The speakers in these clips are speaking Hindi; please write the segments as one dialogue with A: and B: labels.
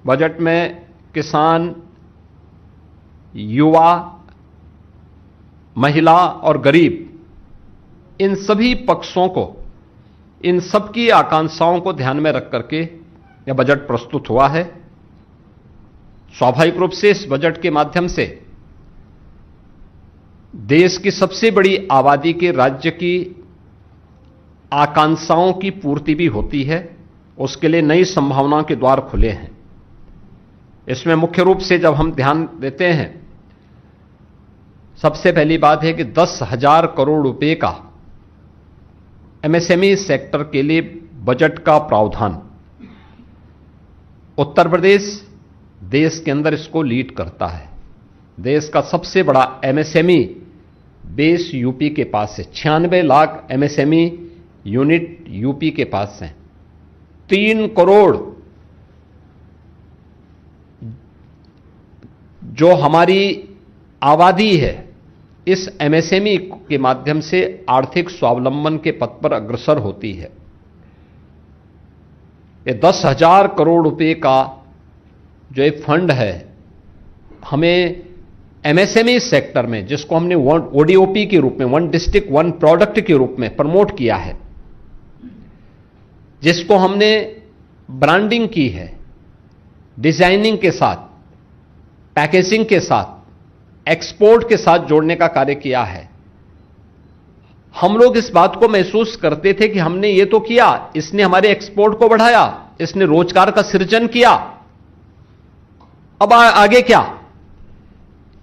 A: बजट में किसान, युवा, महिला और गरीब, इन सभी पक्षों को, इन सबकी आकांक्षाओं को ध्यान में रख करके यह बजट प्रस्तुत हुआ है। स्वाभाविक रूप से इस बजट के माध्यम से देश की सबसे बड़ी आबादी के राज्य की आकांक्षाओं की पूर्ति भी होती है। उसके लिए नई संभावनाओं के द्वार खुले हैं। इसमें मुख्य रूप से जब हम ध्यान देते हैं, सबसे पहली बात है कि 10,000 करोड़ रुपए का एमएसएमई सेक्टर के लिए बजट का प्रावधान। उत्तर प्रदेश देश के अंदर इसको लीड करता है। देश का सबसे बड़ा एमएसएमई बेस यूपी के पास है। 96 लाख एमएसएमई यूनिट यूपी के पास हैं। 3 करोड़ जो हमारी आबादी है, इस एमएसएमई के माध्यम से आर्थिक स्वावलंबन के पथ पर अग्रसर होती है। ये 10,000 करोड़ रुपए का जो एक फंड है, हमें एमएसएमई सेक्टर में, जिसको हमने ओडीओपी के रूप में, वन डिस्ट्रिक्ट वन प्रोडक्ट के रूप में प्रमोट किया है, जिसको हमने ब्रांडिंग की है, डिजाइनिंग के साथ, पैकेजिंग के साथ, एक्सपोर्ट के साथ जोड़ने का कार्य किया है। हम लोग इस बात को महसूस करते थे कि हमने ये तो किया, इसने हमारे एक्सपोर्ट को बढ़ाया, इसने रोजगार का सृजन किया, अब आगे क्या?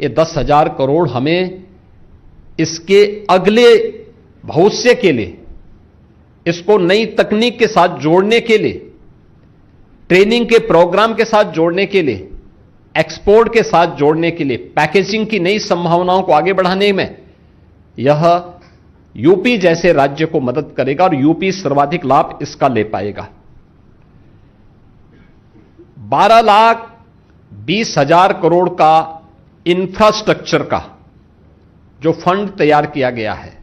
A: ये 10,000 करोड़ हमें इसके अगले भविष्य के लिए, इसको नई तकनीक के साथ जोड़ने के लिए, ट्रेनिंग के प्रोग्राम के साथ जोड़ने के लिए, एक्सपोर्ट के साथ जोड़ने के लिए, पैकेजिंग की नई संभावनाओं को आगे बढ़ाने में यह यूपी जैसे राज्य को मदद करेगा और यूपी सर्वाधिक लाभ इसका ले पाएगा। 12,20,000 करोड़ का इंफ्रास्ट्रक्चर का जो फंड तैयार किया गया है,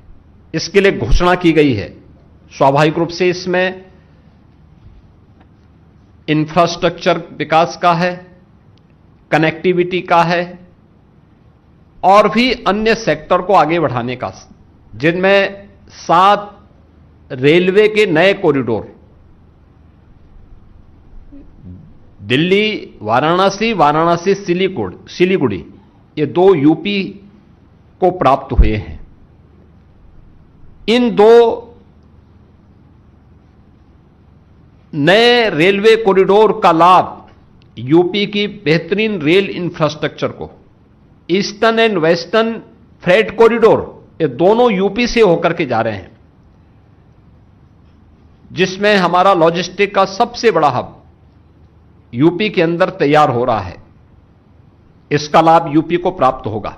A: इसके लिए घोषणा की गई है। स्वाभाविक रूप से इसमें इंफ्रास्ट्रक्चर विकास का है, कनेक्टिविटी का है और भी अन्य सेक्टर को आगे बढ़ाने का, जिनमें 7 रेलवे के नए कॉरिडोर, दिल्ली वाराणसी, वाराणसी सिलीगुड़ी, ये 2 यूपी को प्राप्त हुए हैं। इन 2 नए रेलवे कॉरिडोर का लाभ यूपी की बेहतरीन रेल इंफ्रास्ट्रक्चर को, eastern and western freight corridor, ये दोनों यूपी से होकर के जा रहे हैं, जिसमें हमारा लॉजिस्टिक का सबसे बड़ा हब यूपी के अंदर तैयार हो रहा है। इसका लाभ यूपी को प्राप्त होगा।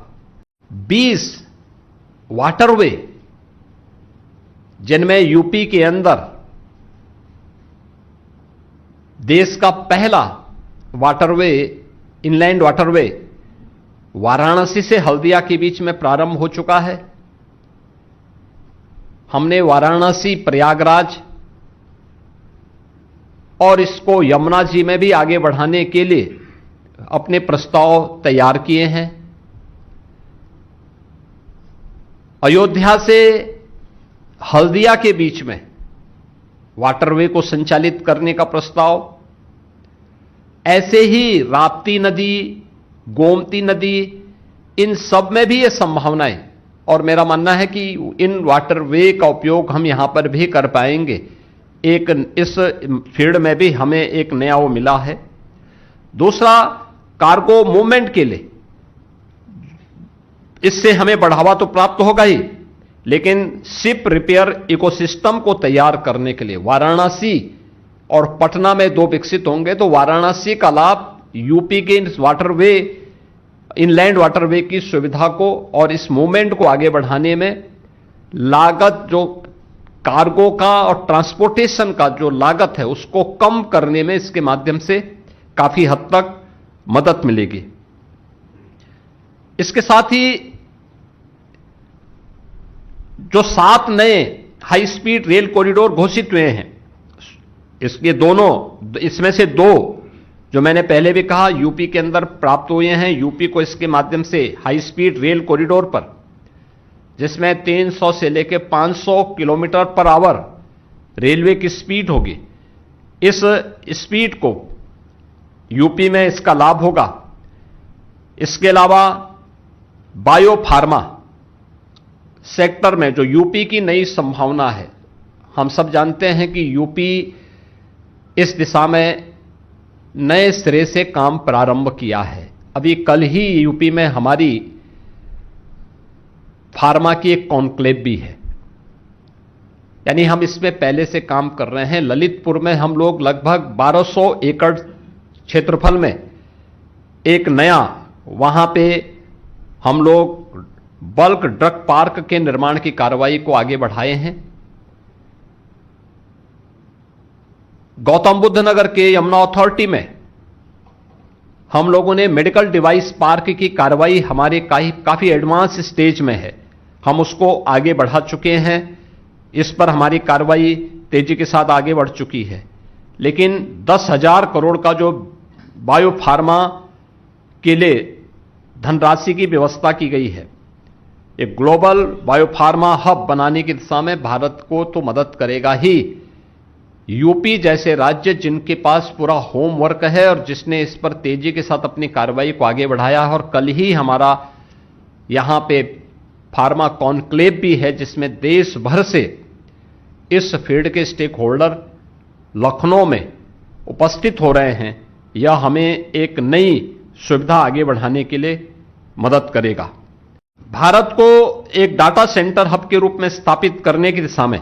A: 20 वाटरवे, जिनमें यूपी के अंदर देश का पहला वाटरवे, इनलैंड वाटरवे वाराणसी से हल्दिया के बीच में प्रारंभ हो चुका है। हमने वाराणसी, प्रयागराज और इसको यमुना जी में भी आगे बढ़ाने के लिए अपने प्रस्ताव तैयार किए हैं। अयोध्या से हल्दिया के बीच में वाटरवे को संचालित करने का प्रस्ताव, ऐसे ही राप्ती नदी, गोमती नदी, इन सब में भी ये संभावनाएं, और मेरा मानना है कि इन वाटरवे का उपयोग हम यहां पर भी कर पाएंगे। एक इस फील्ड में भी हमें एक नया वो मिला है। दूसरा, कार्गो मूवमेंट के लिए इससे हमें बढ़ावा तो प्राप्त होगा ही, लेकिन शिप रिपेयर इकोसिस्टम को तैयार करने के लिए वाराणसी और पटना में 2 विकसित होंगे, तो वाराणसी का लाभ यूपी के इस वाटरवे, इनलैंड वाटरवे की सुविधा को और इस मूवमेंट को आगे बढ़ाने में, लागत जो कार्गो का और ट्रांसपोर्टेशन का जो लागत है उसको कम करने में इसके माध्यम से काफी हद तक मदद मिलेगी। इसके साथ ही जो 7 नए हाई स्पीड रेल कॉरिडोर घोषित हुए हैं, इसके दोनों, इसमें से 2 जो मैंने पहले भी कहा, यूपी के अंदर प्राप्त हुए हैं। यूपी को इसके माध्यम से हाई स्पीड रेल कॉरिडोर पर, जिसमें 300 से लेकर 500 किलोमीटर पर आवर रेलवे की स्पीड होगी, इस स्पीड को यूपी में इसका लाभ होगा। इसके अलावा बायो फार्मा सेक्टर में जो यूपी की नई संभावना है, हम सब जानते हैं कि यूपी इस दिशा में नए सिरे से काम प्रारंभ किया है। अभी कल ही यूपी में हमारी फार्मा की एक कॉन्क्लेव भी है, यानी हम इसमें पहले से काम कर रहे हैं। ललितपुर में हम लोग लगभग 1200 एकड़ क्षेत्रफल में एक नया, वहां पे हम लोग बल्क ड्रग पार्क के निर्माण की कार्रवाई को आगे बढ़ाए हैं। गौतम बुद्ध नगर के यमुना अथॉरिटी में हम लोगों ने मेडिकल डिवाइस पार्क की कार्रवाई हमारे काफी एडवांस स्टेज में है, हम उसको आगे बढ़ा चुके हैं। इस पर हमारी कार्रवाई तेजी के साथ आगे बढ़ चुकी है। लेकिन 10,000 करोड़ का जो बायो फार्मा के लिए धनराशि की व्यवस्था की गई है, एक ग्लोबल बायो फार्मा हब बनाने की दिशा में भारत को तो मदद करेगा ही। यूपी जैसे राज्य जिनके पास पूरा होमवर्क है और जिसने इस पर तेजी के साथ अपनी कार्रवाई को आगे बढ़ाया है, और कल ही हमारा यहां पे फार्मा कॉन्क्लेव भी है, जिसमें देश भर से इस फील्ड के स्टेक होल्डर लखनऊ में उपस्थित हो रहे हैं। यह हमें एक नई सुविधा आगे बढ़ाने के लिए मदद करेगा। भारत को एक डाटा सेंटर हब के रूप में स्थापित करने की दिशा में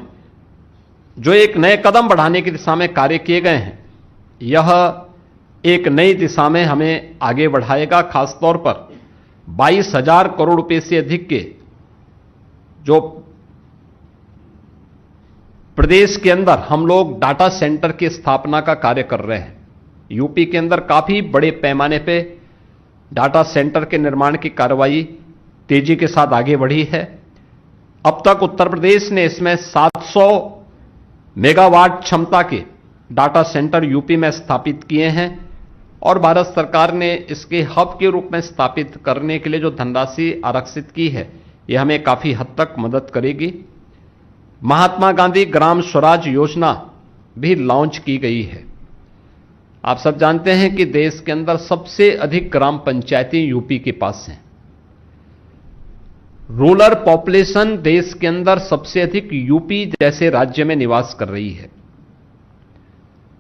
A: जो एक नए कदम बढ़ाने की दिशा में कार्य किए गए हैं, यह एक नई दिशा में हमें आगे बढ़ाएगा। खासतौर पर 22,000 करोड़ रुपए से अधिक के जो प्रदेश के अंदर हम लोग डाटा सेंटर की स्थापना का कार्य कर रहे हैं। यूपी के अंदर काफी बड़े पैमाने पे डाटा सेंटर के निर्माण की कार्रवाई तेजी के साथ आगे बढ़ी है। अब तक उत्तर प्रदेश ने इसमें 700 मेगावाट क्षमता के डाटा सेंटर यूपी में स्थापित किए हैं, और भारत सरकार ने इसके हब के रूप में स्थापित करने के लिए जो धनराशि आरक्षित की है, यह हमें काफी हद तक मदद करेगी। महात्मा गांधी ग्राम स्वराज योजना भी लॉन्च की गई है। आप सब जानते हैं कि देश के अंदर सबसे अधिक ग्राम पंचायतें यूपी के पास हैं। रूरल पॉपुलेशन देश के अंदर सबसे अधिक यूपी जैसे राज्य में निवास कर रही है।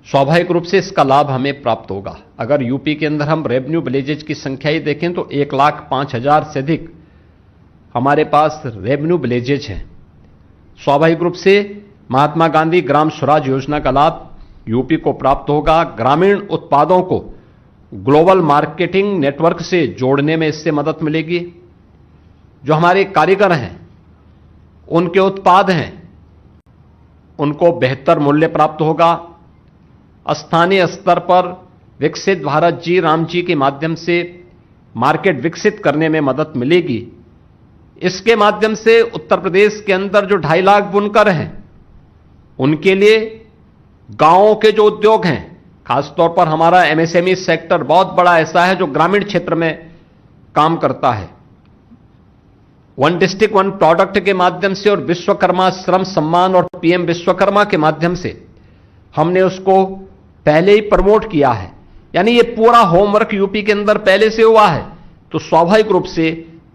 A: स्वाभाविक रूप से इसका लाभ हमें प्राप्त होगा। अगर यूपी के अंदर हम रेवेन्यू विलेजेज की संख्या ही देखें तो 1,05,000 से अधिक हमारे पास रेवेन्यू विलेजेज हैं। स्वाभाविक रूप से महात्मा गांधी ग्राम स्वराज योजना का लाभ यूपी को प्राप्त होगा। ग्रामीण उत्पादों को ग्लोबल मार्केटिंग नेटवर्क से जोड़ने में इससे मदद मिलेगी। जो हमारे कारीगर हैं, उनके उत्पाद हैं, उनको बेहतर मूल्य प्राप्त होगा। स्थानीय स्तर पर विकसित भारत जी राम जी के माध्यम से मार्केट विकसित करने में मदद मिलेगी। इसके माध्यम से उत्तर प्रदेश के अंदर जो 2.5 लाख बुनकर हैं, उनके लिए गांवों के जो उद्योग हैं, खासतौर पर हमारा एमएसएमई सेक्टर बहुत बड़ा ऐसा है जो ग्रामीण क्षेत्र में काम करता है। वन डिस्ट्रिक्ट वन प्रोडक्ट के माध्यम से और विश्वकर्मा श्रम सम्मान और पीएम विश्वकर्मा के माध्यम से हमने उसको पहले ही प्रमोट किया है। यानी ये पूरा होमवर्क यूपी के अंदर पहले से हुआ है। तो स्वाभाविक रूप से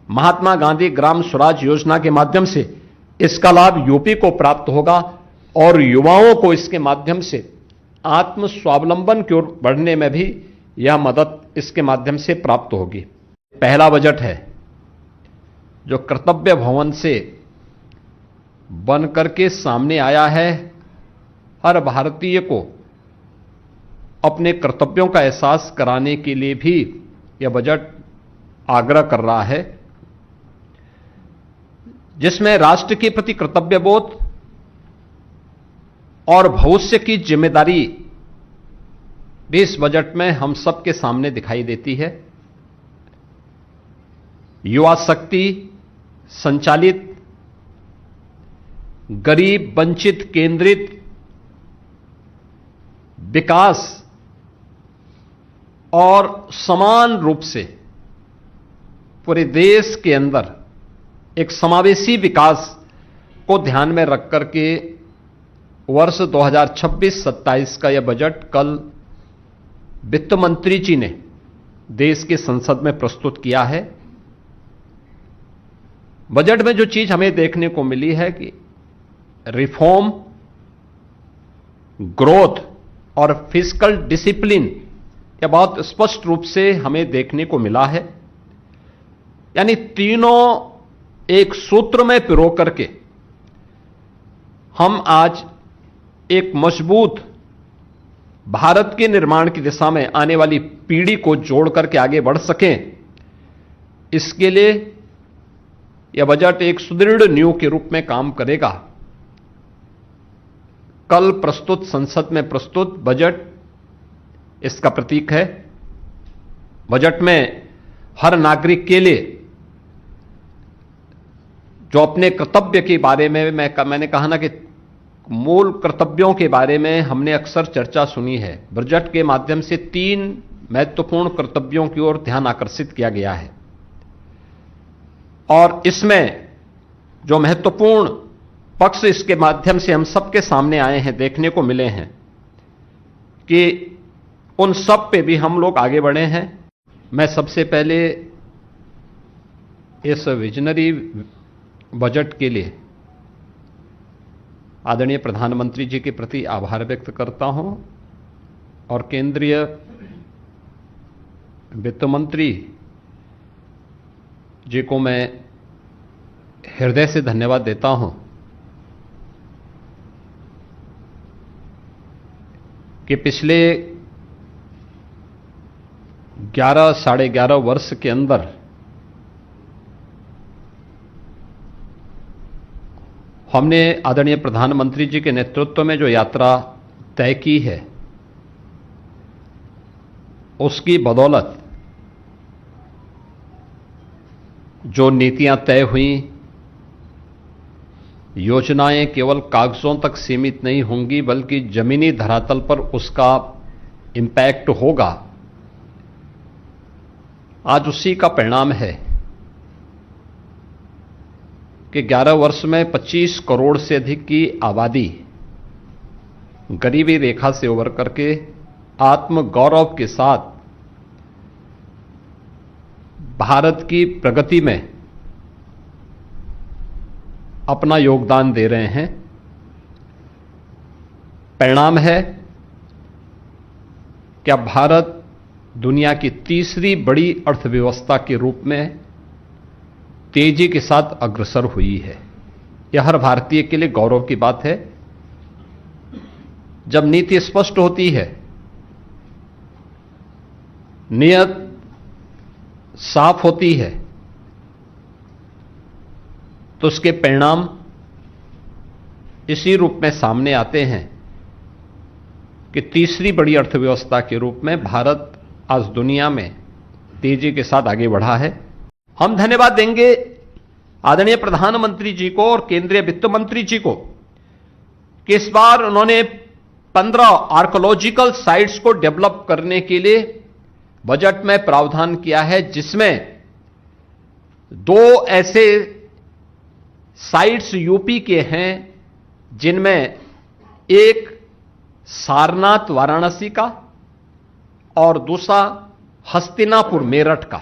A: महात्मा गांधी ग्राम स्वराज योजना के माध्यम से इसका लाभ यूपी को प्राप्त होगा और युवाओं को इसके माध्यम से आत्म स्वावलंबन की ओर बढ़ने में भी यह मदद इसके माध्यम से प्राप्त होगी। पहला बजट है जो कर्तव्य भवन से बन करके सामने आया है। हर भारतीय को अपने कर्तव्यों का एहसास कराने के लिए भी यह बजट आग्रह कर रहा है, जिसमें राष्ट्र के प्रति कर्तव्यबोध और भविष्य की जिम्मेदारी भी इस बजट में हम सबके सामने दिखाई देती है। युवा शक्ति संचालित, गरीब वंचित केंद्रित विकास और समान रूप से पूरे देश के अंदर एक समावेशी विकास को ध्यान में रख करके वर्ष 2026-27 का यह बजट कल वित्त मंत्री जी ने देश की संसद में प्रस्तुत किया है। बजट में जो चीज हमें देखने को मिली है कि रिफॉर्म, ग्रोथ और फिस्कल डिसिप्लिन, यह बहुत स्पष्ट रूप से हमें देखने को मिला है। यानी तीनों एक सूत्र में पिरो करके हम आज एक मजबूत भारत के निर्माण की दिशा में आने वाली पीढ़ी को जोड़ करके आगे बढ़ सकें, इसके लिए यह बजट एक सुदृढ़ नींव के रूप में काम करेगा। कल प्रस्तुत संसद में प्रस्तुत बजट इसका प्रतीक है। बजट में हर नागरिक के लिए जो अपने कर्तव्य के बारे में मैंने कहा ना कि मूल कर्तव्यों के बारे में हमने अक्सर चर्चा सुनी है। बजट के माध्यम से 3 महत्वपूर्ण कर्तव्यों की ओर ध्यान आकर्षित किया गया है और इसमें जो महत्वपूर्ण पक्ष इसके माध्यम से हम सबके सामने आए हैं, देखने को मिले हैं कि उन सब पे भी हम लोग आगे बढ़े हैं। मैं सबसे पहले इस विजनरी बजट के लिए आदरणीय प्रधानमंत्री जी के प्रति आभार व्यक्त करता हूं और केंद्रीय वित्त मंत्री जी को मैं हृदय से धन्यवाद देता हूं कि पिछले 11 साढ़े 11 वर्ष के अंदर हमने आदरणीय प्रधानमंत्री जी के नेतृत्व में जो यात्रा तय की है, उसकी बदौलत जो नीतियां तय हुई, योजनाएं केवल कागजों तक सीमित नहीं होंगी बल्कि जमीनी धरातल पर उसका इंपैक्ट होगा। आज उसी का परिणाम है कि 11 वर्ष में 25 करोड़ से अधिक की आबादी गरीबी रेखा से उबर करके आत्म गौरव के साथ भारत की प्रगति में अपना योगदान दे रहे हैं। परिणाम है कि अब भारत दुनिया की तीसरी बड़ी अर्थव्यवस्था के रूप में तेजी के साथ अग्रसर हुई है। यह हर भारतीय के लिए गौरव की बात है। जब नीति स्पष्ट होती है, नियत साफ होती है, तो उसके परिणाम इसी रूप में सामने आते हैं कि तीसरी बड़ी अर्थव्यवस्था के रूप में भारत आज दुनिया में तेजी के साथ आगे बढ़ा है। हम धन्यवाद देंगे आदरणीय प्रधानमंत्री जी को और केंद्रीय वित्त मंत्री जी को कि इस बार उन्होंने 15 आर्कोलॉजिकल साइट्स को डेवलप करने के लिए बजट में प्रावधान किया है, जिसमें 2 ऐसे साइट्स यूपी के हैं जिनमें एक सारनाथ वाराणसी का और दूसरा हस्तिनापुर मेरठ का।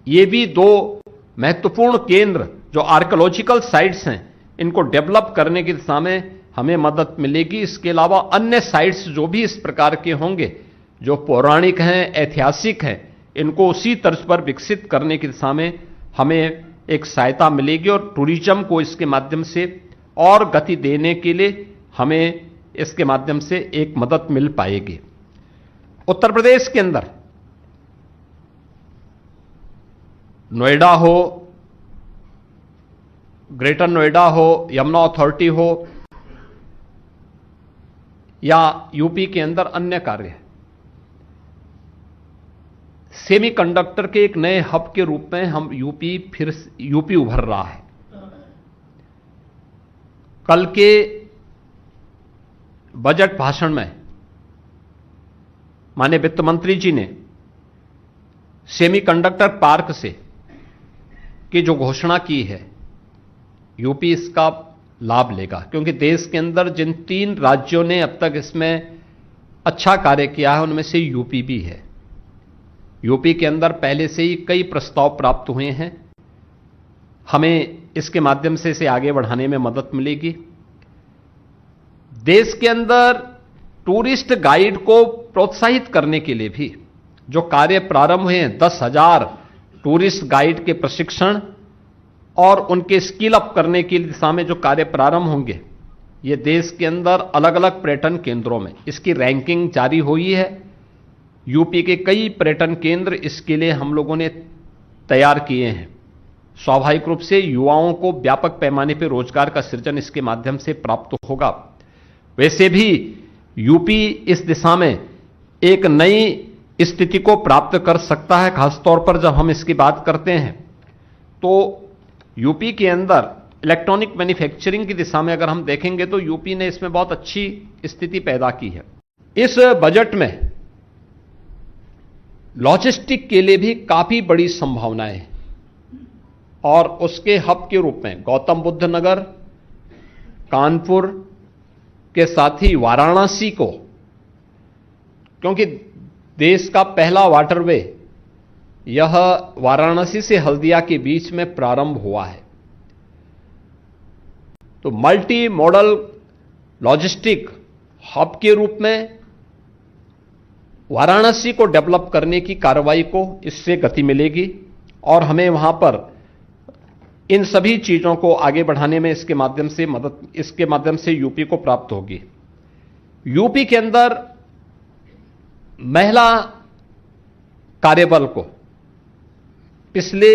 A: ये भी 2 महत्वपूर्ण केंद्र जो आर्कियोलॉजिकल साइट्स हैं, इनको डेवलप करने की दिशा में हमें मदद मिलेगी। इसके अलावा अन्य साइट्स जो भी इस प्रकार के होंगे, जो पौराणिक हैं, ऐतिहासिक हैं, इनको उसी तर्ज पर विकसित करने की दिशा में हमें एक सहायता मिलेगी और टूरिज्म को इसके माध्यम से और गति देने के लिए हमें इसके माध्यम से एक मदद मिल पाएगी। उत्तर प्रदेश के अंदर नोएडा हो, ग्रेटर नोएडा हो, यमुना अथॉरिटी हो या यूपी के अंदर अन्य कार्य, सेमीकंडक्टर के एक नए हब के रूप में हम यूपी उभर रहा है। कल के बजट भाषण में माननीय वित्त मंत्री जी ने सेमीकंडक्टर पार्क से की जो घोषणा की है, यूपी इसका लाभ लेगा, क्योंकि देश के अंदर जिन 3 राज्यों ने अब तक इसमें अच्छा कार्य किया है उनमें से यूपी भी है। यूपी के अंदर पहले से ही कई प्रस्ताव प्राप्त हुए हैं, हमें इसके माध्यम से इसे आगे बढ़ाने में मदद मिलेगी। देश के अंदर टूरिस्ट गाइड को प्रोत्साहित करने के लिए भी जो कार्य प्रारंभ हुए हैं, 10,000 टूरिस्ट गाइड के प्रशिक्षण और उनके स्किल अप करने की दिशा में जो कार्य प्रारंभ होंगे, ये देश के अंदर अलग अलग पर्यटन केंद्रों में इसकी रैंकिंग जारी हुई है। यूपी के कई पर्यटन केंद्र इसके लिए हम लोगों ने तैयार किए हैं। स्वाभाविक रूप से युवाओं को व्यापक पैमाने पर रोजगार का सृजन इसके माध्यम से प्राप्त होगा। वैसे भी यूपी इस दिशा में एक नई स्थिति को प्राप्त कर सकता है। खासतौर पर जब हम इसकी बात करते हैं तो यूपी के अंदर इलेक्ट्रॉनिक मैन्युफैक्चरिंग की दिशा में अगर हम देखेंगे तो यूपी ने इसमें बहुत अच्छी स्थिति पैदा की है। इस बजट में लॉजिस्टिक के लिए भी काफी बड़ी संभावनाएं हैं और उसके हब के रूप में गौतम बुद्ध नगर, कानपुर के साथ ही वाराणसी को, क्योंकि देश का पहला वाटरवे यह वाराणसी से हल्दिया के बीच में प्रारंभ हुआ है, तो मल्टी मॉडल लॉजिस्टिक हब के रूप में वाराणसी को डेवलप करने की कार्रवाई को इससे गति मिलेगी और हमें वहां पर इन सभी चीजों को आगे बढ़ाने में इसके माध्यम से यूपी को प्राप्त होगी। यूपी के अंदर महिला कार्यबल को पिछले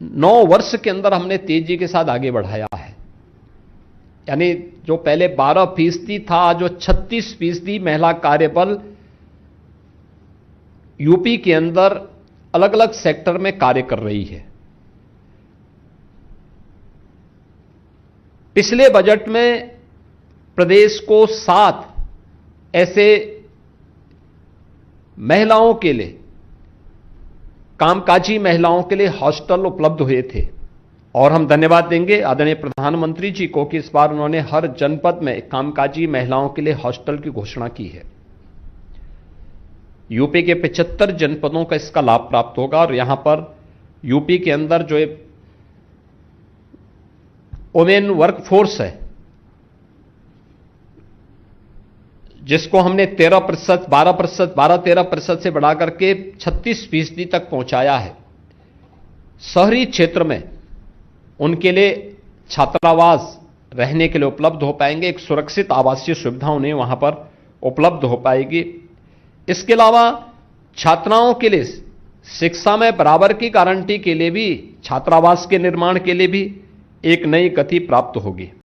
A: 9 वर्ष के अंदर हमने तेजी के साथ आगे बढ़ाया है। यानी जो पहले 12% था, जो 36% महिला कार्यबल यूपी के अंदर अलग अलग सेक्टर में कार्य कर रही है। पिछले बजट में प्रदेश को 7 ऐसे महिलाओं के लिए, कामकाजी महिलाओं के लिए हॉस्टल उपलब्ध हुए थे और हम धन्यवाद देंगे आदरणीय प्रधानमंत्री जी को कि इस बार उन्होंने हर जनपद में कामकाजी महिलाओं के लिए हॉस्टल की घोषणा की है। यूपी के 75 जनपदों का इसका लाभ प्राप्त होगा और यहां पर यूपी के अंदर जो वुमेन वर्कफोर्स है, जिसको हमने 13%, 12%, 12-13% से बढ़ा करके 36% तक पहुंचाया है, शहरी क्षेत्र में उनके लिए छात्रावास रहने के लिए उपलब्ध हो पाएंगे। एक सुरक्षित आवासीय सुविधा उन्हें वहां पर उपलब्ध हो पाएगी। इसके अलावा छात्राओं के लिए शिक्षा में बराबर की गारंटी के लिए भी, छात्रावास के निर्माण के लिए भी एक नई गति प्राप्त होगी।